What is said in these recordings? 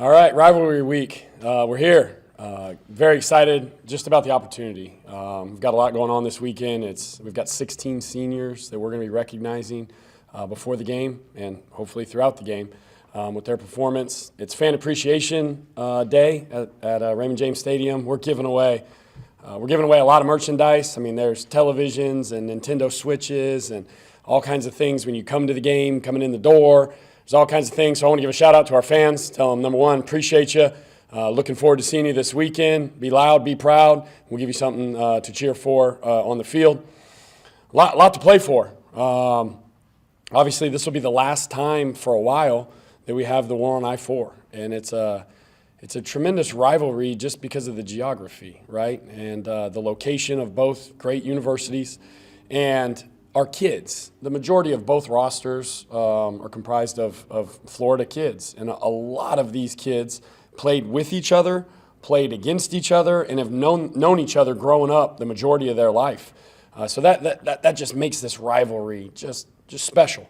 All right, rivalry week. We're here. Very excited just about the opportunity. We've got a lot going on this weekend. We've got 16 seniors that we're going to be recognizing before the game and hopefully throughout the game with their performance. It's Fan Appreciation Day at Raymond James Stadium. We're giving away a lot of merchandise. I mean, there's televisions and Nintendo Switches and all kinds of things when you come to the game, coming in the door. There's all kinds of things. So I want to give a shout out to our fans. Tell them, number one, appreciate you. Looking forward to seeing you this weekend. Be loud, be proud. We'll give you something to cheer for on the field. A lot to play for. Obviously, this will be the last time for a while that we have the war on I-4. And it's a tremendous rivalry just because of the geography, right? And the location of both great universities. And our kids, the majority of both rosters are comprised of Florida kids. And a lot of these kids played with each other, played against each other, and have known each other growing up the majority of their life. So that just makes this rivalry just special.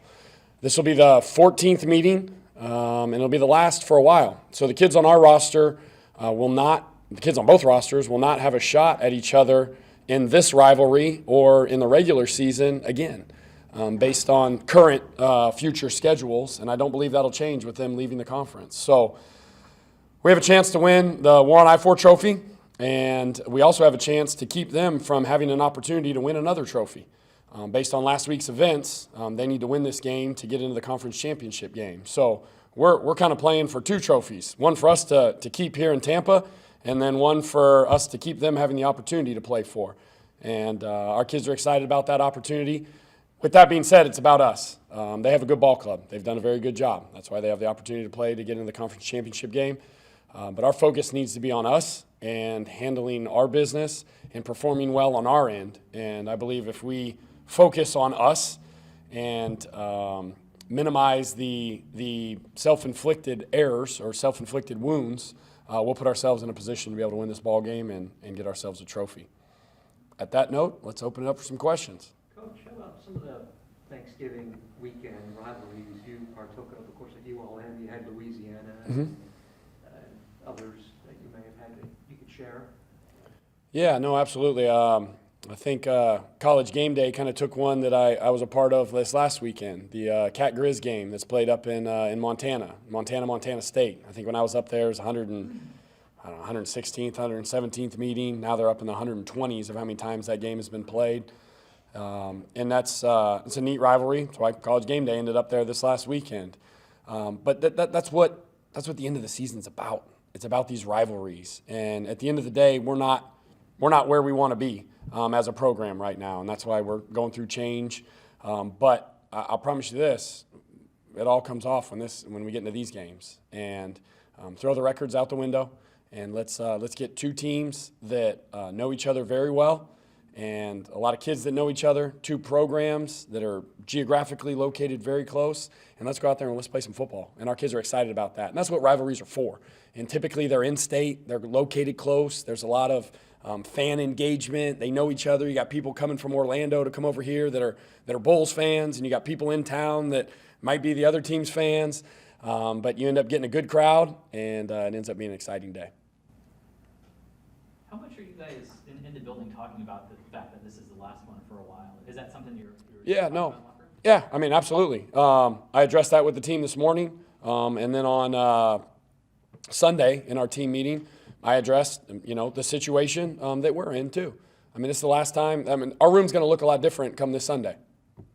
This will be the 14th meeting, and it'll be the last for a while. So the kids on our roster the kids on both rosters will not have a shot at each other in this rivalry or in the regular season again, based on current future schedules, and I don't believe that'll change with them leaving the conference. So we have a chance to win the War on I-4 trophy, and we also have a chance to keep them from having an opportunity to win another trophy. Based on last week's events, they need to win this game to get into the conference championship game. So we're kind of playing for two trophies, one for us to keep here in Tampa, and then one for us to keep them having the opportunity to play for. And our kids are excited about that opportunity. With that being said, it's about us. They have a good ball club. They've done a very good job. That's why they have the opportunity to play to get into the conference championship game. But our focus needs to be on us and handling our business and performing well on our end. And I believe if we focus on us and minimize the self-inflicted errors or self-inflicted wounds, we'll put ourselves in a position to be able to win this ball game and get ourselves a trophy. At that note, let's open it up for some questions. Coach, how about some of the Thanksgiving weekend rivalries you partook of? Of course, at ULM, you had Louisiana and others that you may have had that you could share. Yeah, no, absolutely. I think College Game Day kind of took one that I was a part of this last weekend, the Cat Grizz game that's played up in Montana State. I think when I was up there, it was 116th, 117th meeting. Now they're up in the 120s of how many times that game has been played. And it's a neat rivalry. That's why College Game Day ended up there this last weekend. But that's what the end of the season's about. It's about these rivalries. And at the end of the day, we're not where we want to be as a program right now, and that's why we're going through change. But I'll promise you this: it all comes off when we get into these games. And throw the records out the window, and let's get two teams that know each other very well, and a lot of kids that know each other. Two programs that are geographically located very close, and let's go out there and let's play some football. And our kids are excited about that, and that's what rivalries are for. And typically they're in-state, they're located close. There's a lot of fan engagement. They know each other. You got people coming from Orlando to come over here that are Bulls fans, and you got people in town that might be the other team's fans. But you end up getting a good crowd, and it ends up being an exciting day. How much are you guys in the building talking about the fact that this is the last one for a while? Is that something you're talking about? Yeah, I mean, absolutely. I addressed that with the team this morning, and then on Sunday in our team meeting, I addressed, the situation that we're in too. I mean, this is the last time. I mean, our room's going to look a lot different come this Sunday.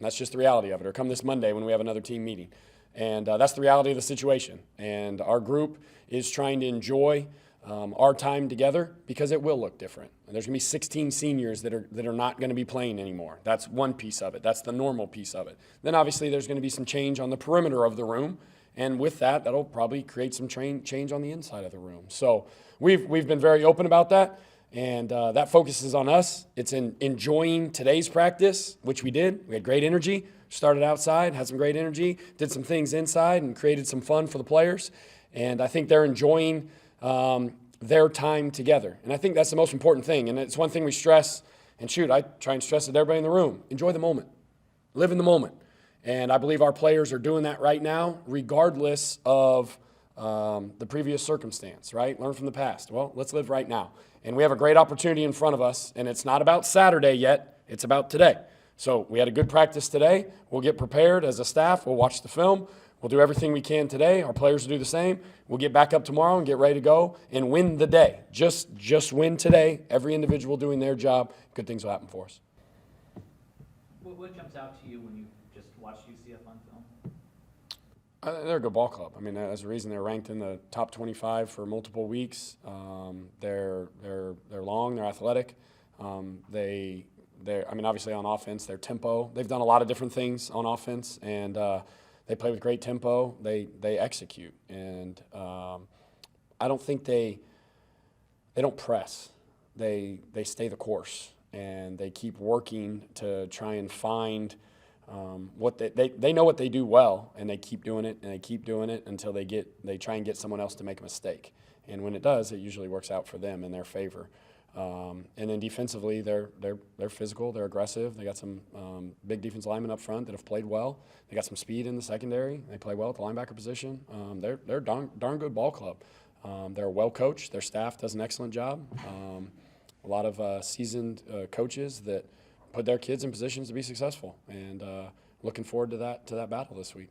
That's just the reality of it, or come this Monday when we have another team meeting. And that's the reality of the situation. And our group is trying to enjoy our time together because it will look different. And there's going to be 16 seniors that are not going to be playing anymore. That's one piece of it. That's the normal piece of it. Then obviously there's going to be some change on the perimeter of the room. And with that, that'll probably create some change on the inside of the room. So we've been very open about that, and that focuses on us. It's in enjoying today's practice, which we did. We had great energy, started outside, had some great energy, did some things inside, and created some fun for the players. And I think they're enjoying their time together. And I think that's the most important thing. And it's one thing we stress, and I try and stress it to everybody in the room. Enjoy the moment. Live in the moment. And I believe our players are doing that right now, regardless of the previous circumstance, right? Learn from the past. Well, let's live right now. And we have a great opportunity in front of us, and it's not about Saturday yet. It's about today. So we had a good practice today. We'll get prepared as a staff. We'll watch the film. We'll do everything we can today. Our players will do the same. We'll get back up tomorrow and get ready to go and win the day. Just win today. Every individual doing their job. Good things will happen for us. What jumps out to you when you just watch UCF on film? They're a good ball club. I mean, that's the reason they're ranked in the top 25 for multiple weeks. They're long. They're athletic. I mean, obviously on offense, their tempo. They've done a lot of different things on offense, and they play with great tempo. They execute, and I don't think they don't press. They stay the course, and they keep working to try and find what they know what they do well, and they keep doing it, and they keep doing it until they try and get someone else to make a mistake. And when it does, it usually works out for them in their favor. And then defensively, they're physical, they're aggressive. They got some big defensive linemen up front that have played well. They got some speed in the secondary. They play well at the linebacker position. They're a darn good ball club. They're well coached. Their staff does an excellent job. A lot of seasoned coaches that put their kids in positions to be successful. And looking forward to that battle this week.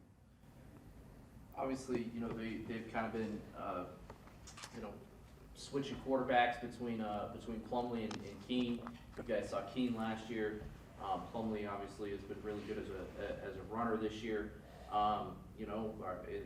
Obviously, they've kind of been, switching quarterbacks between Plumlee and Keene. You guys saw Keene last year. Plumlee obviously has been really good as a runner this year.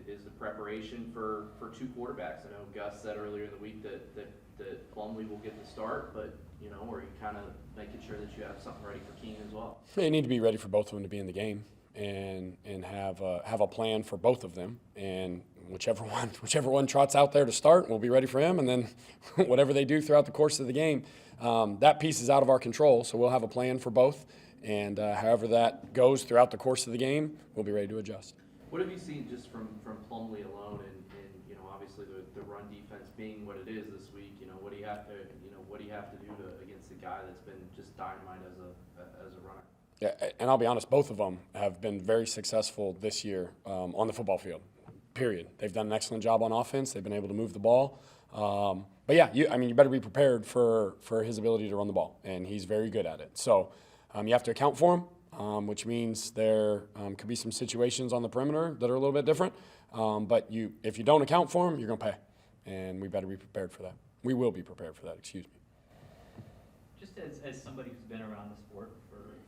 Is the preparation for two quarterbacks? I know Gus said earlier in the week that Plumlee will get the start, but are you kind of making sure that you have something ready for Keene as well? They need to be ready for both of them to be in the game and have a plan for both of them. And whichever one trots out there to start, we'll be ready for him. And then whatever they do throughout the course of the game, that piece is out of our control. So we'll have a plan for both. And however that goes throughout the course of the game, we'll be ready to adjust. What have you seen just from Plumlee alone, and obviously the run defense being what it is this week? What do you have to do against a guy that's been just dynamite as a runner? Yeah, and I'll be honest, both of them have been very successful this year on the football field. Period. They've done an excellent job on offense. They've been able to move the ball. But yeah, you better be prepared for his ability to run the ball, and he's very good at it. So you have to account for him, which means there could be some situations on the perimeter that are a little bit different. But if you don't account for him, you're going to pay, and we better be prepared for that. We will be prepared for that. Excuse me. Just as somebody who's been around the sport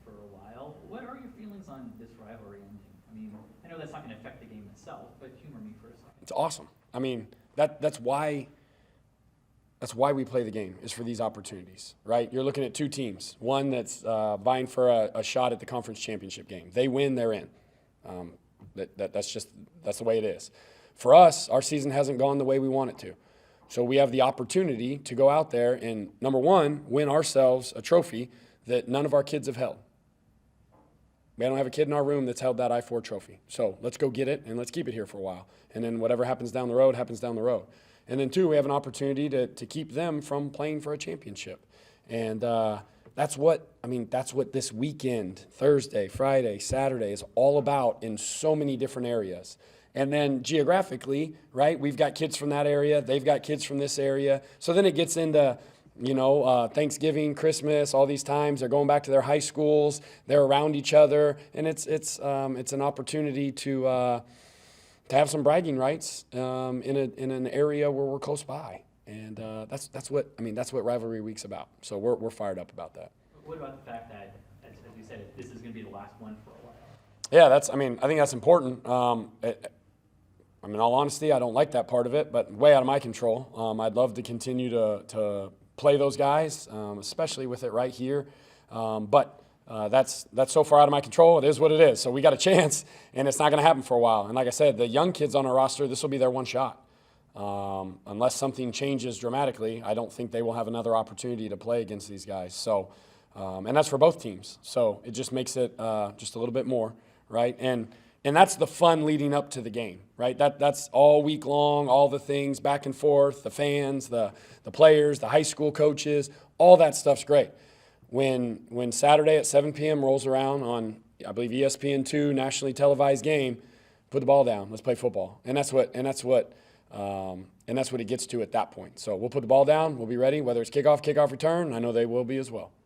for a while, what are your feelings on this rivalry ending? I mean, I know that's not going to affect the game itself, but humor me for a second. It's awesome. I mean, that's why we play the game, is for these opportunities, right? You're looking at two teams. One that's vying for a shot at the conference championship game. They win, they're in. That's the way it is. For us, our season hasn't gone the way we want it to. So we have the opportunity to go out there and, number one, win ourselves a trophy that none of our kids have held. We don't have a kid in our room that's held that I-4 trophy. So let's go get it, and let's keep it here for a while. And then whatever happens down the road, happens down the road. And then, two, we have an opportunity to keep them from playing for a championship. And that's what this weekend, Thursday, Friday, Saturday, is all about in so many different areas. And then geographically, right, we've got kids from that area. They've got kids from this area. So then it gets into Thanksgiving, Christmas, all these times. They're going back to their high schools. They're around each other. And it's an opportunity to have some bragging rights in an area where we're close by. And that's what rivalry week's about. So we're fired up about that. What about the fact that, as you said, this is going to be the last one for a while? Yeah, I think that's important. In all honesty, I don't like that part of it, but way out of my control. I'd love to continue to play those guys, especially with it right here. But that's so far out of my control. It is what it is. So we got a chance, and it's not going to happen for a while. And like I said, the young kids on our roster, this will be their one shot. Unless something changes dramatically, I don't think they will have another opportunity to play against these guys. So, and that's for both teams. So it just makes it just a little bit more, right? And that's the fun leading up to the game, right? That's all week long, all the things back and forth, the fans, the players, the high school coaches, all that stuff's great. When Saturday at 7 p.m. rolls around on, I believe, ESPN2, nationally televised game, put the ball down. Let's play football. And that's what And that's what it gets to at that point. So we'll put the ball down. We'll be ready, whether it's kickoff, kickoff return. I know they will be as well.